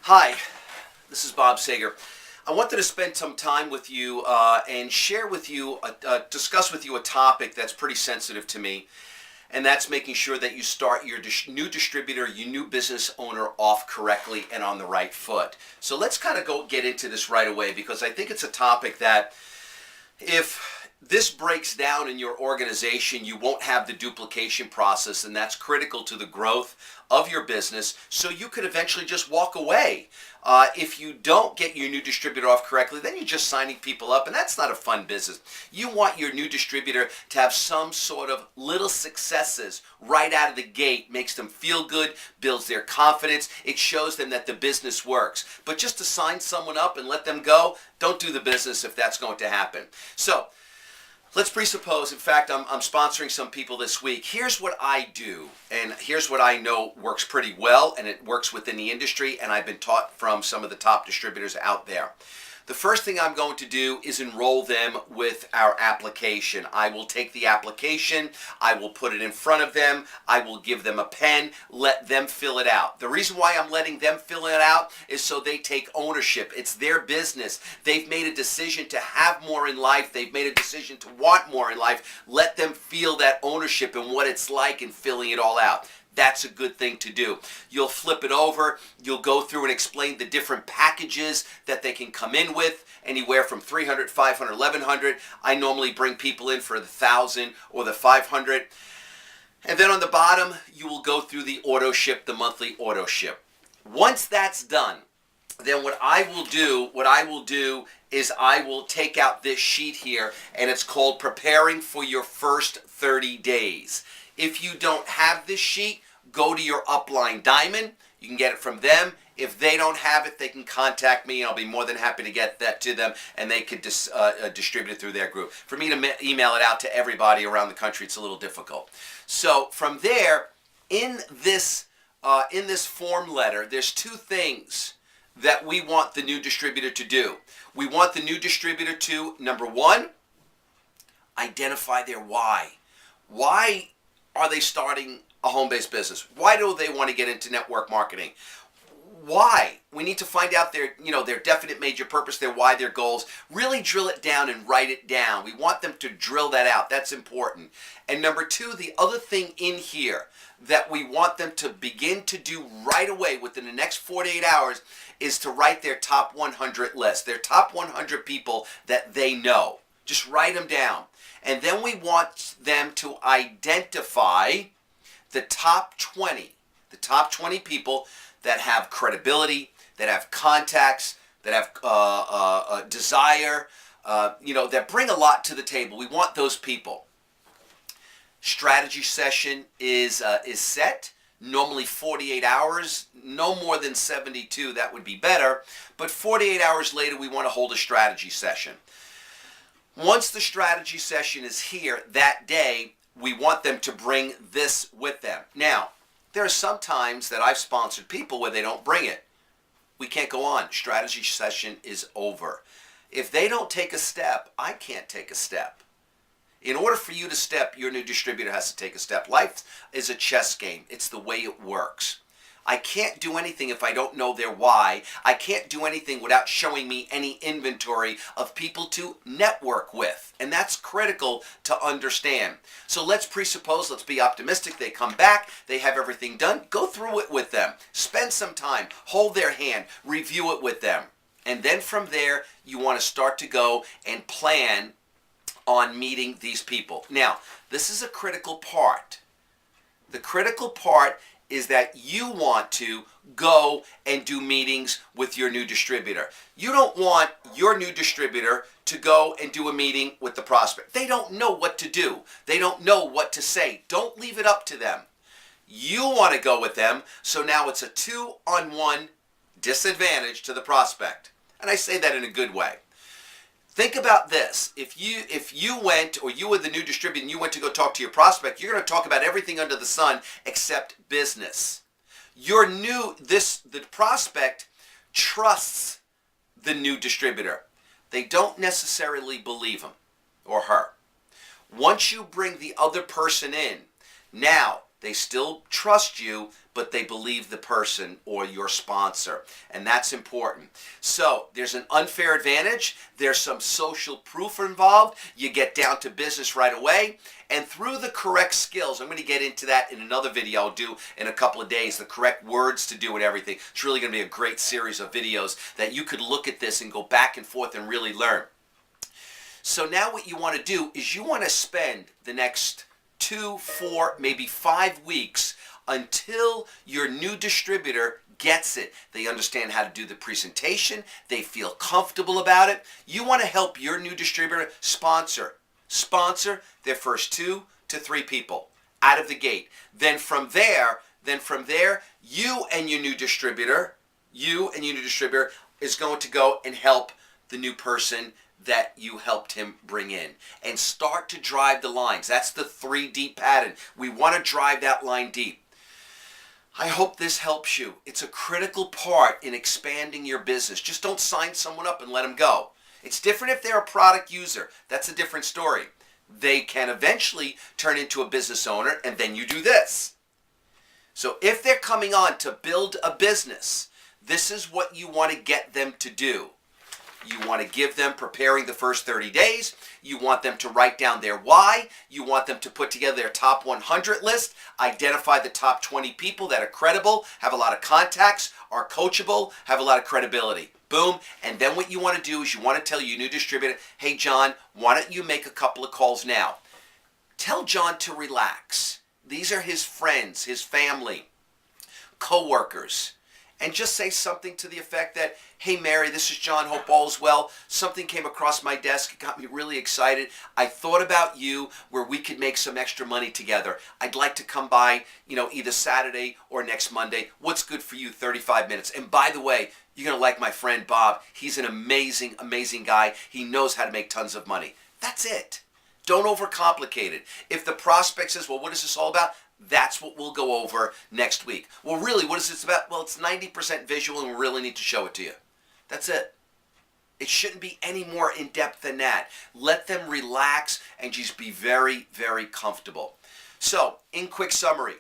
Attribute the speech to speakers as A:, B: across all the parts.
A: Hi, this is Bob Sager. I wanted to spend some time with you and share with you, discuss with you a topic that's pretty sensitive to me, and that's making sure that you start your new distributor, your new business owner off correctly and on the right foot. So let's kind of get into this right away, because I think it's a topic that if this breaks down in your organization, you won't have the duplication process, and that's critical to the growth of your business, so you could eventually just walk away. If you don't get your new distributor off correctly, then you're just signing people up, and that's not a fun business. You want your new distributor to have some sort of little successes right out of the gate, makes them feel good, builds their confidence, it shows them that the business works. But just to sign someone up and let them go, don't do the business if that's going to happen. So let's presuppose, in fact, I'm sponsoring some people this week. Here's what I do, and here's what I know works pretty well, and it works within the industry, and I've been taught from some of the top distributors out there. The first thing I'm going to do is enroll them with our application. I will take the application, I will put it in front of them, I will give them a pen, let them fill it out. The reason why I'm letting them fill it out is so they take ownership. It's their business. They've made a decision to have more in life. They've made a decision to want more in life. Let them feel that ownership and what it's like in filling it all out. That's a good thing to do. You'll flip it over, you'll go through and explain the different packages that they can come in with, anywhere from 300, 500, 1100. I normally bring people in for the 1,000 or the 500. And then on the bottom, you will go through the auto ship, the monthly auto ship. Once that's done, then what I will do is I will take out this sheet here, and it's called Preparing for Your First 30 Days. If you don't have this sheet, go to your upline diamond. You can get it from them. If they don't have it, they can contact me, and I'll be more than happy to get that to them, and they could distribute it through their group. For me to email it out to everybody around the country, it's a little difficult. So from there, in this form letter, there's two things that we want the new distributor to do. We want the new distributor to, number one, identify their why. Why are they starting a home-based business? Why do they want to get into network marketing? Why? We need to find out their definite major purpose, their why, their goals. Really drill it down and write it down. We want them to drill that out. That's important. And number two, the other thing in here that we want them to begin to do right away within the next 48 hours is to write their top 100 list, their top 100 people that they know. Just write them down. And then we want them to identify the top 20 people that have credibility, that have contacts, that have desire, that bring a lot to the table. We want those people. Strategy session is set. Normally 48 hours, no more than 72, that would be better. But 48 hours later, we want to hold a strategy session. Once the strategy session is here that day, we want them to bring this with them. Now, there are some times that I've sponsored people where they don't bring it. We can't go on. Strategy session is over. If they don't take a step, I can't take a step. In order for you to step, your new distributor has to take a step. Life is a chess game. It's the way it works. I can't do anything if I don't know their why. I can't do anything without showing me any inventory of people to network with. And that's critical to understand. So let's presuppose, let's be optimistic, they come back, they have everything done. Go through it with them. Spend some time. Hold their hand. Review it with them. And then from there, you want to start to go and plan on meeting these people. Now, this is a critical part. The critical part is that you want to go and do meetings with your new distributor. You don't want your new distributor to go and do a meeting with the prospect. They don't know what to do. They don't know what to say. Don't leave it up to them. You want to go with them, so now it's a 2-on-1 disadvantage to the prospect. And I say that in a good way. Think about this. If you went, or you were the new distributor and you went to go talk to your prospect, you're going to talk about everything under the sun except business. The prospect trusts the new distributor. They don't necessarily believe him or her. Once you bring the other person in, now They still trust you, but they believe the person or your sponsor. And that's important. So there's an unfair advantage. There's some social proof involved. You get down to business right away. And through the correct skills, I'm going to get into that in another video I'll do in a couple of days, the correct words to do and everything. It's really going to be a great series of videos that you could look at this and go back and forth and really learn. So now what you want to do is you want to spend the next 2, 4, maybe 5 weeks until your new distributor gets it. They understand how to do the presentation. They feel comfortable about it. You want to help your new distributor sponsor their first 2 to 3 people out of the gate. Then from there, you and your new distributor is going to go and help the new person that you helped him bring in and start to drive the lines. That's the 3 deep pattern. We want to drive that line deep. I hope this helps you. It's a critical part in expanding your business. Just don't sign someone up and let them go. It's different if they're a product user. That's a different story. They can eventually turn into a business owner, and then you do this. So if they're coming on to build a business, this is what you want to get them to do. You want to give them preparing the first 30 days. You want them to write down their why. You want them to put together their top 100 list, identify the top 20 people that are credible, have a lot of contacts, are coachable, have a lot of credibility. Boom. And then what you want to do is you want to tell your new distributor, hey, John, why don't you make a couple of calls now? Tell John to relax. These are his friends, his family, co-workers. And just say something to the effect that, hey, Mary, this is John. Hope all is well. Something came across my desk. It got me really excited. I thought about you where we could make some extra money together. I'd like to come by, either Saturday or next Monday. What's good for you? 35 minutes. And by the way, you're going to like my friend Bob. He's an amazing, amazing guy. He knows how to make tons of money. That's it. Don't overcomplicate it. If the prospect says, well, what is this all about? That's what we'll go over next week. Well, really, what is this about? Well, it's 90% visual, and we really need to show it to you. That's it. It shouldn't be any more in-depth than that. Let them relax and just be very, very comfortable. So, in quick summary,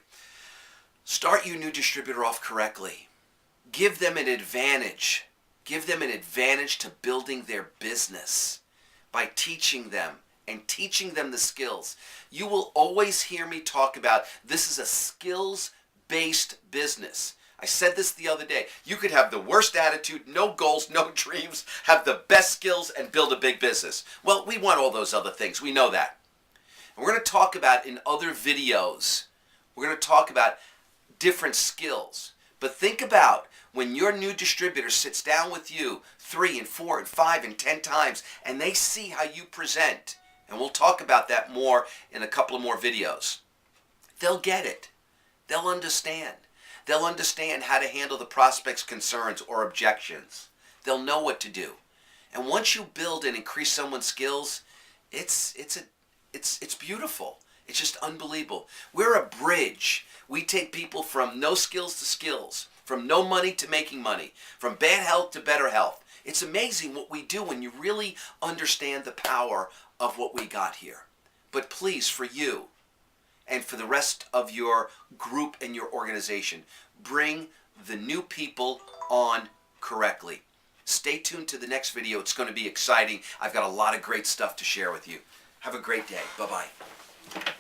A: start your new distributor off correctly. Give them an advantage. Give them an advantage to building their business by teaching them and teaching them the skills. You will always hear me talk about this is a skills-based business. I said this the other day. You could have the worst attitude, no goals, no dreams, have the best skills, and build a big business. Well, we want all those other things. We know that. And we're going to talk about in other videos, we're going to talk about different skills. But think about when your new distributor sits down with you 3 and 4 and 5 and 10 times, and they see how you present. And we'll talk about that more in a couple of more videos. They'll get it. They'll understand. They'll understand how to handle the prospect's concerns or objections. They'll know what to do. And once you build and increase someone's skills, it's beautiful. It's just unbelievable. We're a bridge. We take people from no skills to skills, from no money to making money, from bad health to better health. It's amazing what we do when you really understand the power of what we got here. But please, for you and for the rest of your group and your organization, bring the new people on correctly. Stay tuned to the next video. It's going to be exciting. I've got a lot of great stuff to share with you. Have a great day. Bye-bye.